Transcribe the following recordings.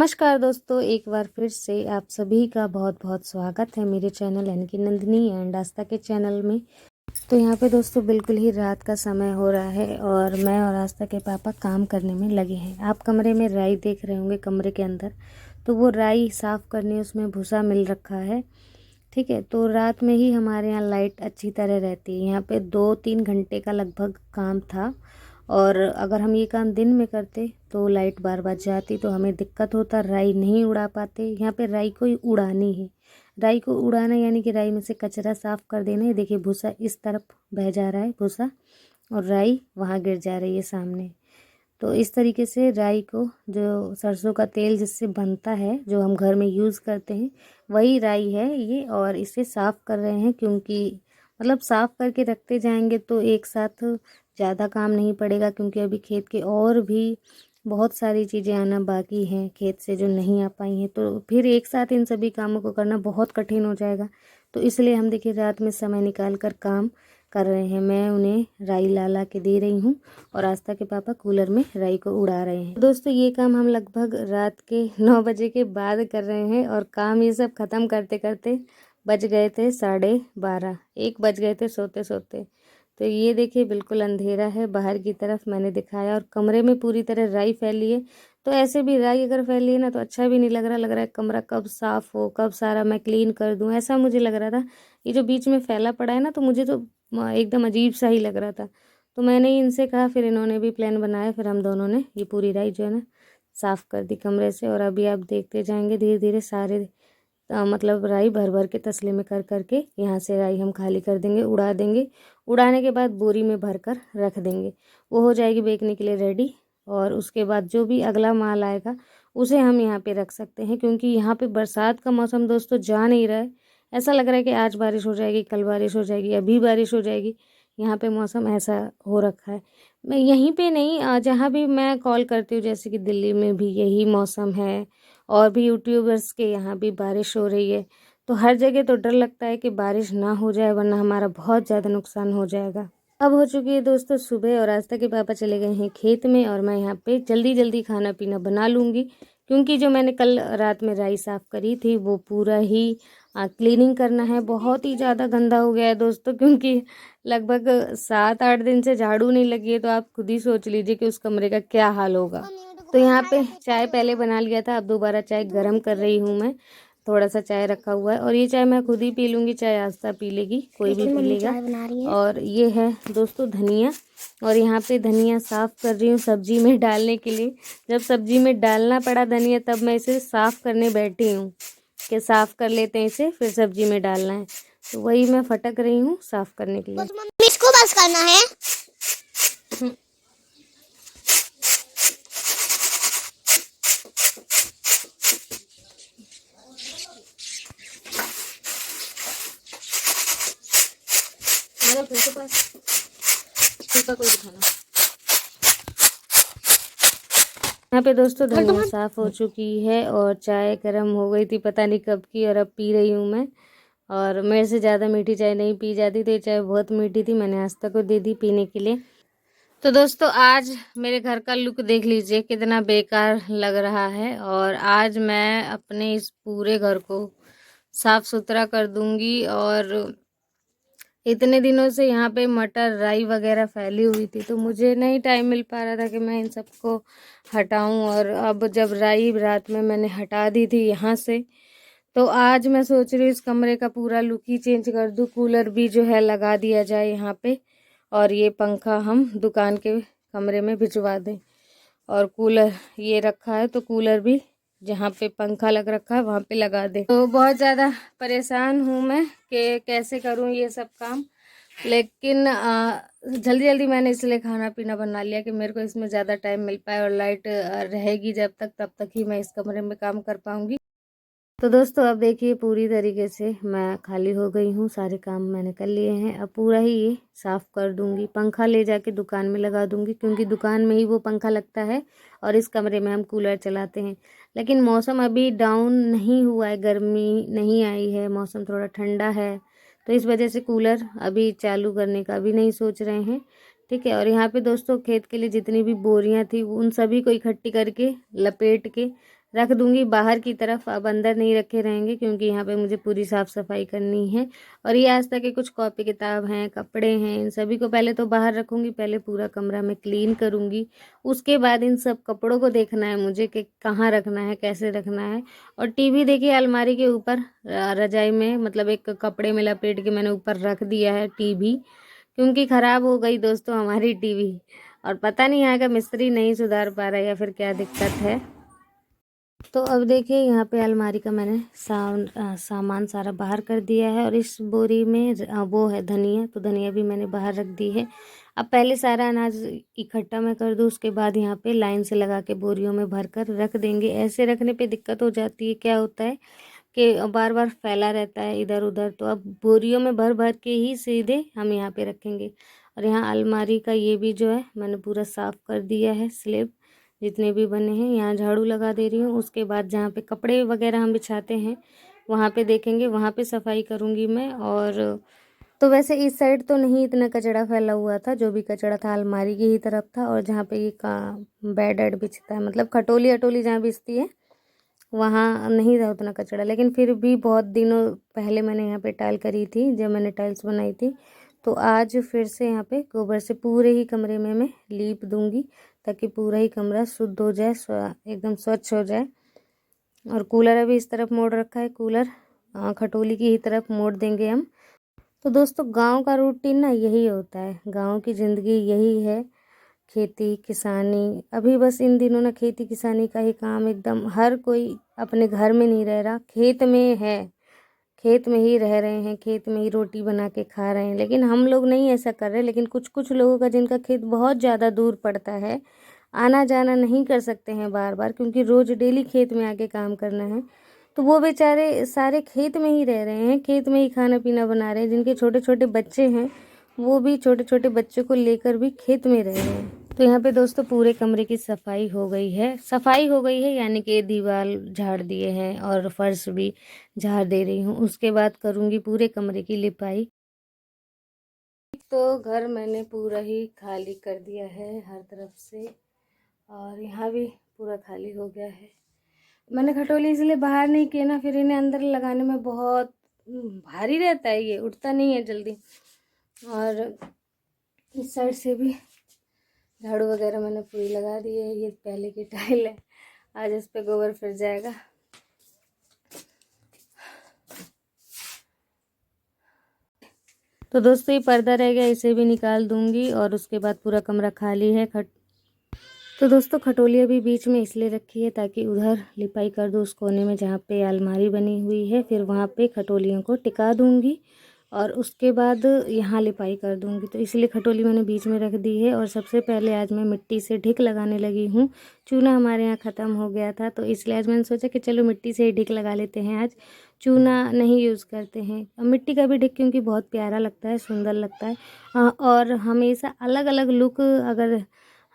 नमस्कार दोस्तों, एक बार फिर से आप सभी का बहुत बहुत स्वागत है मेरे चैनल यानी कि नंदिनी एंड आस्था के चैनल में। तो यहाँ पे दोस्तों बिल्कुल ही रात का समय हो रहा है और मैं और आस्था के पापा काम करने में लगे हैं। आप कमरे में राई देख रहे होंगे कमरे के अंदर, तो वो राई साफ़ करनी, उसमें भूसा मिल रखा है। ठीक है, तो रात में ही हमारे यहाँ लाइट अच्छी तरह रहती है। यहाँ पे 2-3 घंटे का लगभग काम था और अगर हम ये काम दिन में करते तो लाइट बार बार जाती तो हमें दिक्कत होता, राई नहीं उड़ा पाते। यहाँ पे राई को ही उड़ानी है, राई को उड़ाना यानी कि राई में से कचरा साफ़ कर देना है। देखिए भूसा इस तरफ बह जा रहा है भूसा, और राई वहाँ गिर जा रही है सामने। तो इस तरीके से राई को, जो सरसों का तेल जिससे बनता है, जो हम घर में यूज़ करते हैं, वही राई है ये। और इसे साफ़ कर रहे हैं क्योंकि मतलब साफ़ करके रखते जाएंगे तो एक साथ ज़्यादा काम नहीं पड़ेगा, क्योंकि अभी खेत के और भी बहुत सारी चीज़ें आना बाकी हैं खेत से जो नहीं आ पाई हैं, तो फिर एक साथ इन सभी कामों को करना बहुत कठिन हो जाएगा। तो इसलिए हम देखिए रात में समय निकाल कर काम कर रहे हैं। मैं उन्हें राई ला के दे रही हूँ और आस्था के पापा कूलर में राई को उड़ा रहे हैं। दोस्तों ये काम हम लगभग रात के 9 बजे के बाद कर रहे हैं और काम ये सब ख़त्म करते करते बज गए थे 12:30, 1 बज गए थे सोते सोते। तो ये देखिए बिल्कुल अंधेरा है, बाहर की तरफ मैंने दिखाया, और कमरे में पूरी तरह राई फैली है। तो ऐसे भी राई अगर फैली है ना तो अच्छा भी नहीं लग रहा, लग रहा है कमरा कब साफ़ हो, कब सारा मैं क्लीन कर दूं, ऐसा मुझे लग रहा था। ये जो बीच में फैला पड़ा है ना, तो मुझे तो एकदम अजीब सा ही लग रहा था। तो मैंने ही इनसे कहा, फिर इन्होंने भी प्लान बनाया, फिर हम दोनों ने ये पूरी राई जो है ना साफ़ कर दी कमरे से। और अभी आप देखते जाएंगे धीरे धीरे सारे मतलब राई भर भर के तसले में कर कर के यहाँ से राई हम खाली कर देंगे, उड़ा देंगे। उड़ाने के बाद बोरी में भर कर रख देंगे, वो हो जाएगी बेचने के लिए रेडी। और उसके बाद जो भी अगला माल आएगा उसे हम यहाँ पे रख सकते हैं, क्योंकि यहाँ पे बरसात का मौसम दोस्तों जा नहीं रहा है। ऐसा लग रहा है कि आज बारिश हो जाएगी, कल बारिश हो जाएगी, अभी बारिश हो जाएगी। यहाँ पे मौसम ऐसा हो रखा है। मैं यहीं पे नहीं, जहाँ भी मैं कॉल करती हूँ, जैसे कि दिल्ली में भी यही मौसम है और भी यूट्यूबर्स के यहाँ भी बारिश हो रही है। तो हर जगह तो डर लगता है कि बारिश ना हो जाए, वरना हमारा बहुत ज़्यादा नुकसान हो जाएगा। अब हो चुकी है दोस्तों सुबह और आस्था के पापा चले गए हैं खेत में, और मैं यहाँ पे जल्दी जल्दी खाना पीना बना लूँगी, क्योंकि जो मैंने कल रात में राई साफ़ करी थी वो पूरा ही क्लीनिंग करना है। बहुत ही ज़्यादा गंदा हो गया है दोस्तों, क्योंकि लगभग 7-8 दिन से झाड़ू नहीं लगी है। तो आप खुद ही सोच लीजिए कि उस कमरे का क्या हाल होगा। तो यहाँ पे चाय पहले बना लिया था, अब दोबारा चाय गरम कर रही हूँ मैं। थोड़ा सा चाय रखा हुआ है और ये चाय मैं खुद ही पी लूँगी, चाय आस्था पी लेगी, कोई भी पी लेगा। और ये है दोस्तों धनिया, और यहाँ पे धनिया साफ़ कर रही हूँ सब्जी में डालने के लिए। जब सब्जी में डालना पड़ा धनिया, तब मैं इसे साफ़ करने बैठी हूँ कि साफ़ कर लेते हैं इसे, फिर सब्जी में डालना है। तो वही मैं फटक रही हूँ साफ़ करने के लिए। इसको बस करना है। कोई दिखाना। यहाँ पे दोस्तों धनिया साफ़ हो चुकी है और चाय गर्म हो गई थी, पता नहीं कब की, और अब पी रही हूँ मैं। और मेरे से ज़्यादा मीठी चाय नहीं पी जाती, तो ये चाय बहुत मीठी थी, मैंने आस्था को दे दी पीने के लिए। तो दोस्तों आज मेरे घर का लुक देख लीजिए कितना बेकार लग रहा है, और आज मैं अपने इस पूरे घर को साफ़ सुथरा कर दूँगी। और इतने दिनों से यहाँ पे मटर राई वगैरह फैली हुई थी, तो मुझे नहीं टाइम मिल पा रहा था कि मैं इन सबको हटाऊं। और अब जब राई रात में मैंने हटा दी थी यहाँ से, तो आज मैं सोच रही हूँ इस कमरे का पूरा लुक ही चेंज कर दूँ। कूलर भी जो है लगा दिया जाए यहाँ पे, और ये पंखा हम दुकान के कमरे में भिजवा दें। और कूलर ये रखा है, तो कूलर भी जहाँ पे पंखा लग रखा है वहाँ पे लगा दे। तो बहुत ज़्यादा परेशान हूँ मैं कि कैसे करूँ ये सब काम, लेकिन जल्दी जल्दी मैंने इसलिए खाना पीना बना लिया कि मेरे को इसमें ज़्यादा टाइम मिल पाए, और लाइट रहेगी जब तक, तब तक ही मैं इस कमरे में काम कर पाऊँगी। तो दोस्तों अब देखिए पूरी तरीके से मैं खाली हो गई हूँ, सारे काम मैंने कर लिए हैं। अब पूरा ही ये साफ़ कर दूँगी, पंखा ले जाके दुकान में लगा दूँगी, क्योंकि दुकान में ही वो पंखा लगता है और इस कमरे में हम कूलर चलाते हैं। लेकिन मौसम अभी डाउन नहीं हुआ है, गर्मी नहीं आई है, मौसम थोड़ा ठंडा है, तो इस वजह से कूलर अभी चालू करने का भी नहीं सोच रहे हैं। ठीक है, और यहाँ पे दोस्तों खेत के लिए जितनी भी बोरियाँ थी उन सभी को इकट्ठी करके लपेट के रख दूंगी बाहर की तरफ, अब अंदर नहीं रखे रहेंगे क्योंकि यहाँ पे मुझे पूरी साफ़ सफाई करनी है। और ये आज तक के कुछ कॉपी किताब हैं, कपड़े हैं, इन सभी को पहले तो बाहर रखूँगी, पहले पूरा कमरा में क्लीन करूँगी। उसके बाद इन सब कपड़ों को देखना है मुझे कि कहाँ रखना है, कैसे रखना है। और टीवी देखिए अलमारी के ऊपर रजाई में, मतलब एक कपड़े में लपेट के मैंने ऊपर रख दिया है टीवी, क्योंकि ख़राब हो गई दोस्तों हमारी टीवी। और पता नहीं यहाँ का मिस्त्री नहीं सुधार पा रहा है या फिर क्या दिक्कत है। तो अब देखिए यहाँ पे अलमारी का मैंने सामान सारा बाहर कर दिया है। और इस बोरी में वो है धनिया, तो धनिया भी मैंने बाहर रख दी है। अब पहले सारा अनाज इकट्ठा मैं कर दूँ, उसके बाद यहाँ पे लाइन से लगा के बोरियों में भर कर रख देंगे। ऐसे रखने पे दिक्कत हो जाती है, क्या होता है कि बार बार फैला रहता है इधर उधर। तो अब बोरियों में भर भर के ही सीधे हम यहाँ पे रखेंगे। और यहाँ अलमारी का ये भी जो है मैंने पूरा साफ़ कर दिया है, स्लैब जितने भी बने हैं। यहाँ झाड़ू लगा दे रही हूँ। उसके बाद जहाँ पे कपड़े वगैरह हम बिछाते हैं वहाँ पे देखेंगे, वहाँ पे सफाई करूँगी मैं। और तो वैसे इस साइड तो नहीं इतना कचरा फैला हुआ था, जो भी कचरा था अलमारी की ही तरफ था। और जहाँ पे ये का बेड वेड बिछता है, मतलब खटोली अटोली जहाँ बिछती है वहाँ नहीं था उतना कचरा। लेकिन फिर भी बहुत दिनों पहले मैंने यहाँ पे टाइल करी थी, जब मैंने टाइल्स बनाई थी। तो आज फिर से यहाँ पे गोबर से पूरे ही कमरे में मैं लीप दूंगी, ताकि पूरा ही कमरा शुद्ध हो जाए, एकदम स्वच्छ हो जाए। और कूलर अभी इस तरफ मोड़ रखा है, कूलर खटोली की ही तरफ मोड़ देंगे हम। तो दोस्तों गांव का रूटीन ना यही होता है, गांव की ज़िंदगी यही है, खेती किसानी। अभी बस इन दिनों ना खेती किसानी का ही काम, एकदम हर कोई अपने घर में नहीं रह रहा, खेत में है, खेत में ही रह रहे हैं, खेत में ही रोटी बना के खा रहे हैं। लेकिन हम लोग नहीं ऐसा कर रहे। लेकिन कुछ कुछ लोगों का जिनका खेत बहुत ज़्यादा दूर पड़ता है, आना जाना नहीं कर सकते हैं बार बार, क्योंकि रोज़ डेली खेत में आके काम करना है। तो वो बेचारे सारे खेत में ही रह रहे हैं, खेत में ही खाना पीना बना रहे हैं। जिनके छोटे छोटे बच्चे हैं वो भी छोटे छोटे बच्चों को लेकर भी खेत में रह रहे हैं। तो यहाँ पे दोस्तों पूरे कमरे की सफाई हो गई है, सफाई हो गई है यानी कि दीवार झाड़ दिए हैं और फर्श भी झाड़ दे रही हूँ। उसके बाद करूँगी पूरे कमरे की लिपाई। तो घर मैंने पूरा ही खाली कर दिया है हर तरफ से, और यहाँ भी पूरा खाली हो गया है। मैंने खटोली इसलिए बाहर नहीं किया ना, फिर इन्हें अंदर लगाने में बहुत भारी रहता है, ये उठता नहीं है जल्दी। और इस साइड से भी झाड़ू वगैरह मैंने पूरी लगा दी है। ये पहले की टाइल है, आज इस पे गोबर फिर जाएगा। तो दोस्तों ये पर्दा रह गया, इसे भी निकाल दूंगी। और उसके बाद पूरा कमरा खाली है। तो दोस्तों खटोली अभी बीच में इसलिए रखी है ताकि उधर लिपाई कर दूँ उस कोने में जहाँ पे अलमारी बनी हुई है, फिर वहाँ पे खटोलियों को टिका दूंगी और उसके बाद यहाँ लिपाई कर दूंगी। तो इसलिए खटोली मैंने बीच में रख दी है। और सबसे पहले आज मैं मिट्टी से ढिक लगाने लगी हूँ। चूना हमारे यहाँ ख़त्म हो गया था, तो इसलिए आज मैंने सोचा कि चलो मिट्टी से ही ढिक लगा लेते हैं। आज चूना नहीं यूज़ करते हैं, मिट्टी का भी ढिक, क्योंकि बहुत प्यारा लगता है, सुंदर लगता है। और हमेशा अलग अलग लुक अगर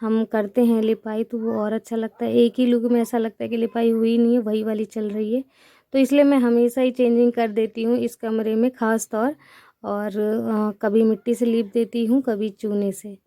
हम करते हैं लिपाई तो वो और अच्छा लगता है। एक ही लुक में ऐसा लगता है कि लिपाई हुई नहीं है, वही वाली चल रही है। तो इसलिए मैं हमेशा ही चेंजिंग कर देती हूँ इस कमरे में ख़ास तौर। और कभी मिट्टी से लीप देती हूँ, कभी चूने से।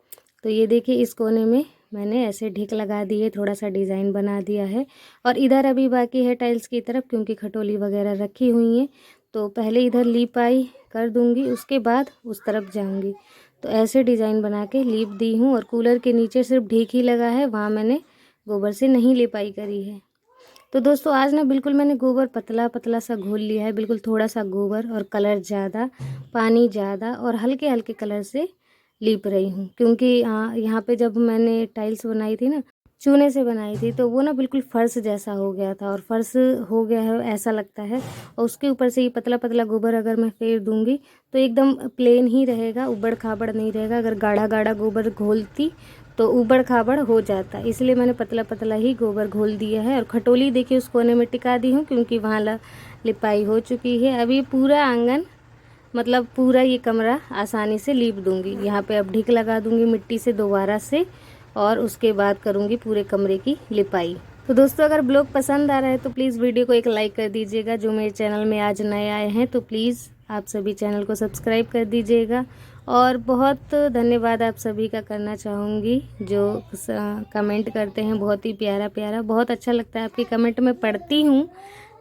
तो ये देखिए इस कोने में मैंने ऐसे ढिक लगा दी है, थोड़ा सा डिज़ाइन बना दिया है। और इधर अभी बाकी है टाइल्स की तरफ, क्योंकि खटोली वगैरह रखी हुई हैं। तो पहले इधर लिपाई कर दूँगी, उसके बाद उस तरफ जाऊँगी। तो ऐसे डिज़ाइन बना के लीप दी हूँ। और कूलर के नीचे सिर्फ ढीक ही लगा है, वहाँ मैंने गोबर से नहीं लिपाई करी है। तो दोस्तों आज ना बिल्कुल मैंने गोबर पतला पतला सा घोल लिया है, बिल्कुल थोड़ा सा गोबर और कलर ज़्यादा, पानी ज़्यादा, और हल्के हल्के कलर से लीप रही हूँ। क्योंकि यहाँ पे जब मैंने टाइल्स बनाई थी ना, चूने से बनाई थी, तो वो ना बिल्कुल फर्श जैसा हो गया था, और फर्श हो गया है ऐसा लगता है। और उसके ऊपर से ये पतला पतला गोबर अगर मैं फेर दूंगी तो एकदम प्लेन ही रहेगा, उबड़ खाबड़ नहीं रहेगा। अगर गाढ़ा गाढ़ा गोबर घोलती तो उबड़ खाबड़ हो जाता, इसलिए मैंने पतला पतला ही गोबर घोल दिया है। और खटोली देखिए उस कोने में टिका दी हूँ, क्योंकि वहाँ लिपाई हो चुकी है। अभी पूरा आंगन, मतलब पूरा ये कमरा आसानी से लीप दूंगी। यहाँ पे अब ढिक लगा दूंगी मिट्टी से दोबारा से, और उसके बाद करूँगी पूरे कमरे की लिपाई। तो दोस्तों अगर ब्लॉग पसंद आ रहा है तो प्लीज़ वीडियो को एक लाइक कर दीजिएगा। जो मेरे चैनल में आज नए आए हैं तो प्लीज़ आप सभी चैनल को सब्सक्राइब कर दीजिएगा। और बहुत धन्यवाद आप सभी का करना चाहूँगी जो कमेंट करते हैं, बहुत ही प्यारा प्यारा, बहुत अच्छा लगता है आपके कमेंट। मैं पढ़ती हूँ,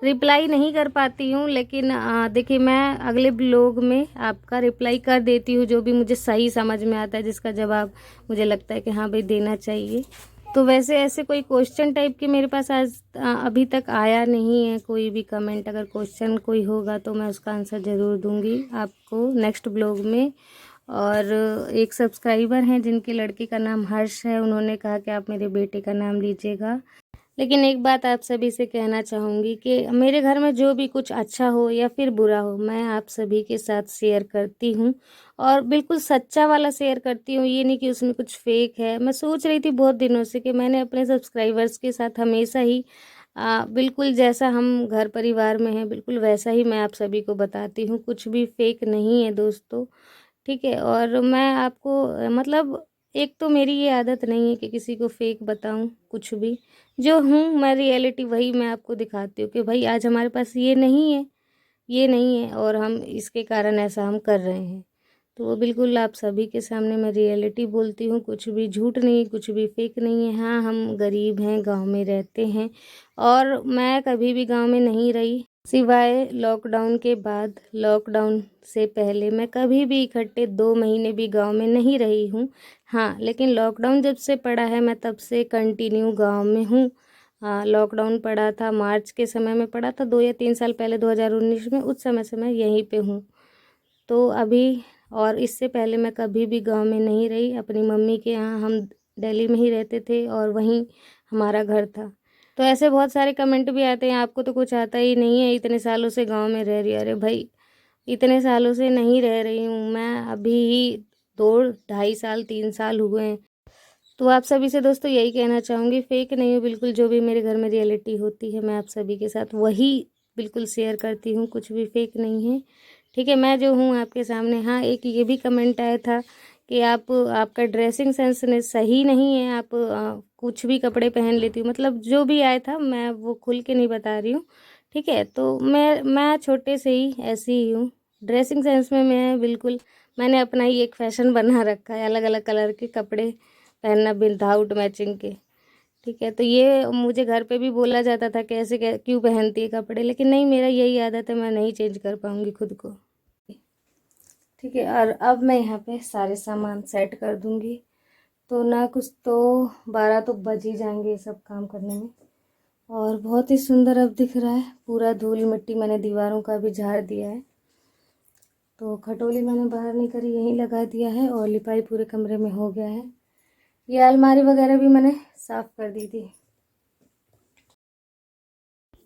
रिप्लाई नहीं कर पाती हूँ, लेकिन देखिए मैं अगले ब्लॉग में आपका रिप्लाई कर देती हूँ, जो भी मुझे सही समझ में आता है, जिसका जवाब मुझे लगता है कि हाँ भाई देना चाहिए। तो वैसे ऐसे कोई क्वेश्चन टाइप के मेरे पास आज अभी तक आया नहीं है कोई भी कमेंट। अगर क्वेश्चन कोई होगा तो मैं उसका आंसर ज़रूर दूंगी आपको नेक्स्ट ब्लॉग में। और एक सब्सक्राइबर हैं जिनके लड़के का नाम हर्ष है, उन्होंने कहा कि आप मेरे बेटे का नाम लीजिएगा। लेकिन एक बात आप सभी से कहना चाहूँगी कि मेरे घर में जो भी कुछ अच्छा हो या फिर बुरा हो, मैं आप सभी के साथ शेयर करती हूँ, और बिल्कुल सच्चा वाला शेयर करती हूँ। ये नहीं कि उसमें कुछ फेक है। मैं सोच रही थी बहुत दिनों से कि मैंने अपने सब्सक्राइबर्स के साथ हमेशा ही बिल्कुल जैसा हम घर परिवार में हैं बिल्कुल वैसा ही मैं आप सभी को बताती हूँ, कुछ भी फेक नहीं है दोस्तों, ठीक है। और मैं आपको मतलब एक तो मेरी ये आदत नहीं है कि किसी को फेक बताऊं कुछ भी, जो हूँ मैं रियलिटी वही मैं आपको दिखाती हूँ कि भाई आज हमारे पास ये नहीं है, ये नहीं है, और हम इसके कारण ऐसा हम कर रहे हैं। तो वो बिल्कुल आप सभी के सामने मैं रियलिटी बोलती हूँ, कुछ भी झूठ नहीं, कुछ भी फेक नहीं है। हाँ, हम गरीब हैं, गांव में रहते हैं, और मैं कभी भी गांव में नहीं रही सिवाय लॉकडाउन के बाद। लॉकडाउन से पहले मैं कभी भी इकट्ठे 2 महीने भी गांव में नहीं रही हूँ। हाँ, लेकिन लॉकडाउन जब से पड़ा है मैं तब से कंटिन्यू गांव में हूँ। हाँ, लॉकडाउन पड़ा था मार्च के समय में पड़ा था, 2 या 3 साल पहले 2019 में, उस समय से मैं यहीं पे हूँ। तो अभी और इससे पहले मैं कभी भी गांव में नहीं रही। अपनी मम्मी के यहाँ हम दिल्ली में ही रहते थे और वहीं हमारा घर था। तो ऐसे बहुत सारे कमेंट भी आते हैं, आपको तो कुछ आता ही नहीं है, इतने सालों से गांव में रह रही है। अरे भाई, इतने सालों से नहीं रह रही हूँ मैं, अभी ही 2 ढाई साल 3 साल हुए हैं। तो आप सभी से दोस्तों यही कहना चाहूँगी, फेक नहीं हो बिल्कुल, जो भी मेरे घर में रियलिटी होती है मैं आप सभी के साथ वही बिल्कुल शेयर करती हूँ, कुछ भी फेक नहीं है, ठीक है। मैं जो हूँ आपके सामने। हाँ, एक ये भी कमेंट आया था कि आपका ड्रेसिंग सेंस ने सही नहीं है, आप कुछ भी कपड़े पहन लेती हूँ, मतलब जो भी आया था मैं वो खुल के नहीं बता रही हूँ, ठीक है। तो मैं छोटे से ही ऐसी ही हूँ, ड्रेसिंग सेंस में मैं बिल्कुल, मैंने अपना ही एक फैशन बना रखा है, अलग अलग कलर के कपड़े पहनना विदाउट मैचिंग के, ठीक है। तो ये मुझे घर पे भी बोला जाता था कि ऐसे क्यों पहनती है कपड़े, लेकिन नहीं, मेरा यही आदत है, मैं नहीं चेंज कर पाऊँगी खुद को, ठीक है। और अब मैं यहाँ पे सारे सामान सेट कर दूँगी, तो ना कुछ तो 12 तो बज ही जाएंगे ये सब काम करने में। और बहुत ही सुंदर अब दिख रहा है, पूरा धूल मिट्टी मैंने दीवारों का भी झाड़ दिया है। तो खटोली मैंने बाहर नहीं करी, यहीं लगा दिया है, और लिपाई पूरे कमरे में हो गया है। ये अलमारी वगैरह भी मैंने साफ़ कर दी थी।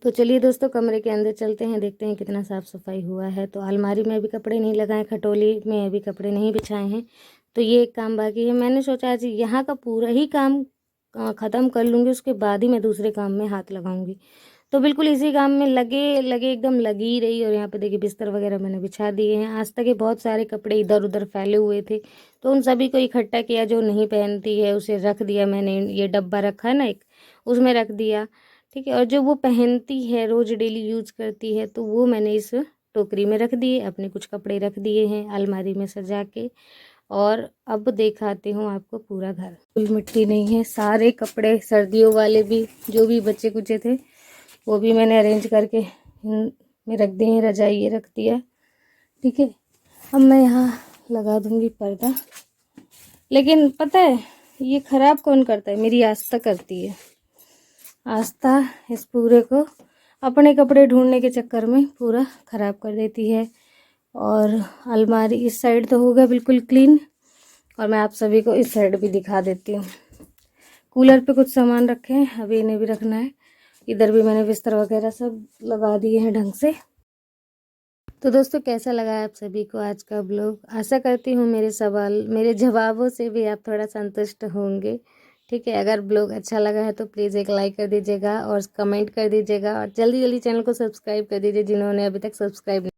तो चलिए दोस्तों, कमरे के अंदर चलते हैं, देखते हैं कितना साफ़ सफाई हुआ है। तो अलमारी में अभी कपड़े नहीं लगाए, खटोली में अभी कपड़े नहीं बिछाए हैं, तो ये एक काम बाकी है। मैंने सोचा आज यहाँ का पूरा ही काम ख़त्म कर लूँगी, उसके बाद ही मैं दूसरे काम में हाथ लगाऊंगी। तो बिल्कुल इसी काम में लगे लगे एकदम लगी ही रही। और यहाँ पे देखिए बिस्तर वगैरह मैंने बिछा दिए हैं। आज तक के बहुत सारे कपड़े इधर उधर फैले हुए थे, तो उन सभी को इकट्ठा किया, जो नहीं पहनती है उसे रख दिया मैंने, ये डब्बा रखा है ना एक, उसमें रख दिया, ठीक है। और जो वो पहनती है रोज़ डेली यूज करती है, तो वो मैंने इस टोकरी में रख दिए, अपने कुछ कपड़े रख दिए हैं अलमारी में सजा के। और अब दिखाती हूँ आपको पूरा घर, कोई मिट्टी नहीं है, सारे कपड़े सर्दियों वाले भी जो भी बचे कुचे थे वो भी मैंने अरेंज करके में रख दिए हैं, रजाई ये रख दिया, ठीक है। अब मैं यहाँ लगा दूँगी पर्दा। लेकिन पता है ये ख़राब कौन करता है, मेरी आस्था करती है। आस्था इस पूरे को अपने कपड़े ढूंढने के चक्कर में पूरा ख़राब कर देती है। और अलमारी इस साइड तो होगा बिल्कुल क्लीन, और मैं आप सभी को इस साइड भी दिखा देती हूँ। कूलर पे कुछ सामान रखे हैं, अभी इन्हें भी रखना है। इधर भी मैंने बिस्तर वगैरह सब लगा दिए हैं ढंग से। तो दोस्तों, कैसा लगा आप सभी को आज का ब्लॉग? आशा करती हूँ मेरे जवाबों से भी आप थोड़ा संतुष्ट होंगे, ठीक है। अगर ब्लॉग अच्छा लगा है तो प्लीज़ एक लाइक कर दीजिएगा और कमेंट कर दीजिएगा, और जल्दी जल्दी चैनल को सब्सक्राइब कर दीजिए जिन्होंने अभी तक सब्सक्राइब